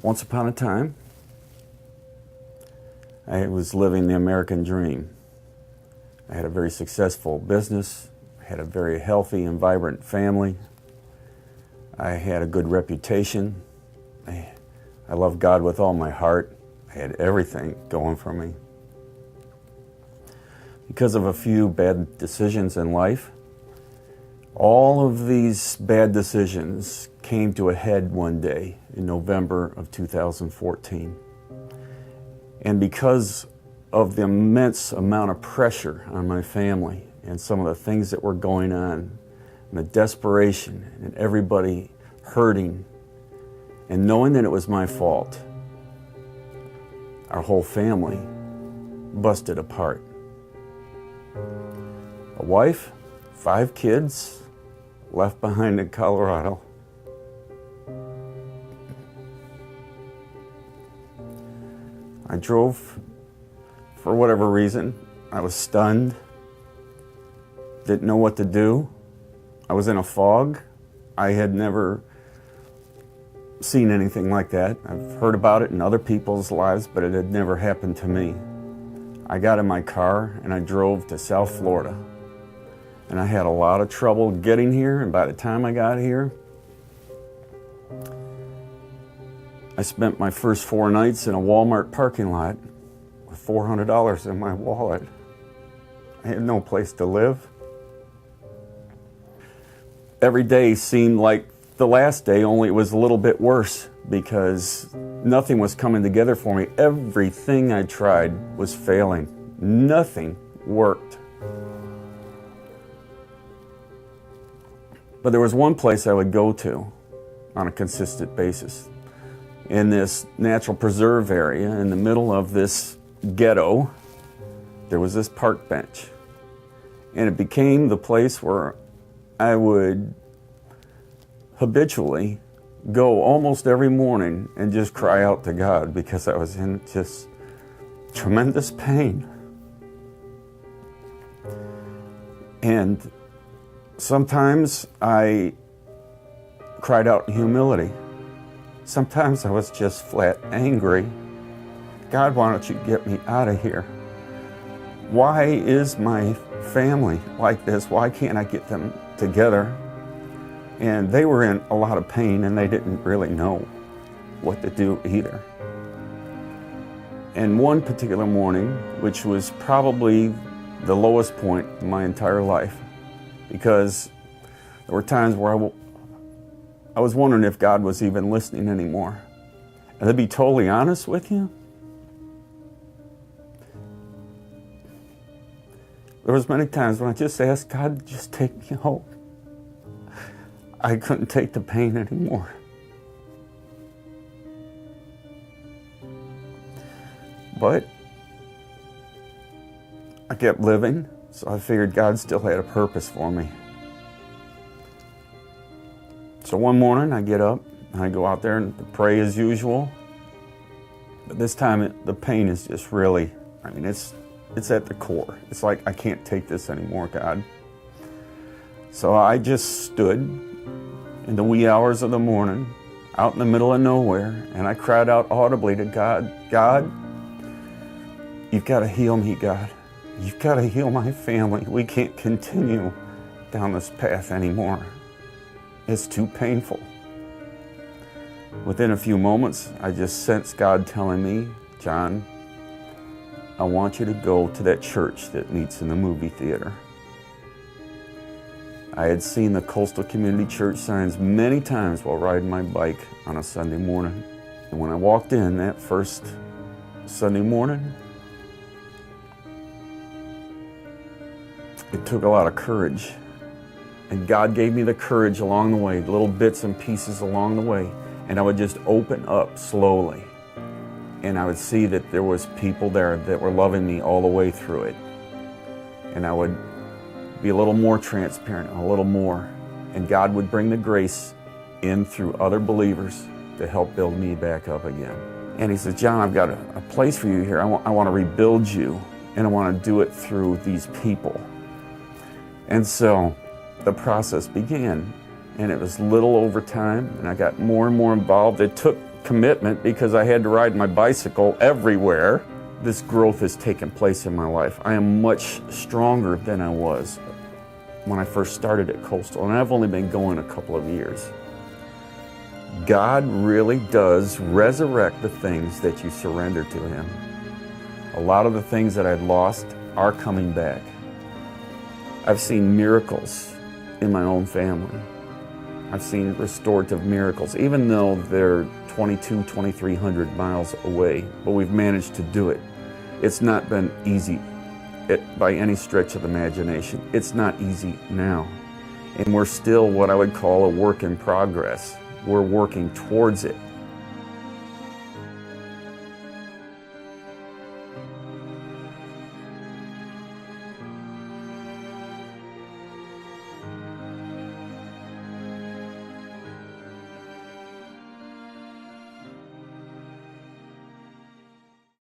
Once upon a time, I was living the American dream. I had a very successful business, I had a very healthy and vibrant family, I had a good reputation, I loved God with all my heart, I had everything going for me. Because of a few bad decisions in life, all of these bad decisions came to a head one day in November of 2014. And because of the immense amount of pressure on my family and some of the things that were going on, and the desperation and everybody hurting, and knowing that it was my fault, our whole family busted apart. A wife, 5 kids, left behind in Colorado. I drove, for whatever reason, I was stunned, didn't know what to do. I was in a fog. I had never seen anything like that. I've heard about it in other people's lives, but it had never happened to me. I got in my car and I drove to South Florida. And I had a lot of trouble getting here, and by the time I got here, I spent my first 4 nights in a Walmart parking lot with $400 in my wallet. I had no place to live. Every day seemed like the last day, only it was a little bit worse because nothing was coming together for me. Everything I tried was failing. Nothing worked. But there was one place I would go to on a consistent basis. In this natural preserve area, in the middle of this ghetto, there was this park bench. And it became the place where I would habitually go almost every morning and just cry out to God because I was in just tremendous pain. And sometimes I cried out in humility. Sometimes I was just flat angry. God, why don't you get me out of here? Why is my family like this? Why can't I get them together? And they were in a lot of pain and they didn't really know what to do either. And one particular morning, which was probably the lowest point in my entire life, because there were times where I was wondering if God was even listening anymore. And to be totally honest with you, there was many times when I just asked God to just take me home. I couldn't take the pain anymore. But I kept living, so I figured God still had a purpose for me. So one morning I get up and I go out there and pray as usual. But this time the pain is just really, it's at the core. It's like I can't take this anymore, God. So I just stood in the wee hours of the morning, out in the middle of nowhere, and I cried out audibly to God, God, you've got to heal me, God. You've got to heal my family. We can't continue down this path anymore. It's too painful. Within a few moments, I just sensed God telling me, John, I want you to go to that church that meets in the movie theater. I had seen the Coastal Community Church signs many times while riding my bike on a Sunday morning. And when I walked in that first Sunday morning, it took a lot of courage. And God gave me the courage along the way, little bits and pieces along the way. And I would just open up slowly. And I would see that there was people there that were loving me all the way through it. And I would be a little more transparent, a little more. And God would bring the grace in through other believers to help build me back up again. And he says, John, I've got a place for you here. I want to rebuild you, and I want to do it through these people. And so the process began, and it was little over time, and I got more and more involved. It took commitment because I had to ride my bicycle everywhere. This growth has taken place in my life. I am much stronger than I was when I first started at Coastal, and I've only been going a couple of years. God really does resurrect the things that you surrender to Him. A lot of the things that I'd lost are coming back. I've seen miracles in my own family. I've seen restorative miracles, even though they're 2,300 miles away, but we've managed to do it. It's not been easy by any stretch of the imagination. It's not easy now. And we're still what I would call a work in progress. We're working towards it.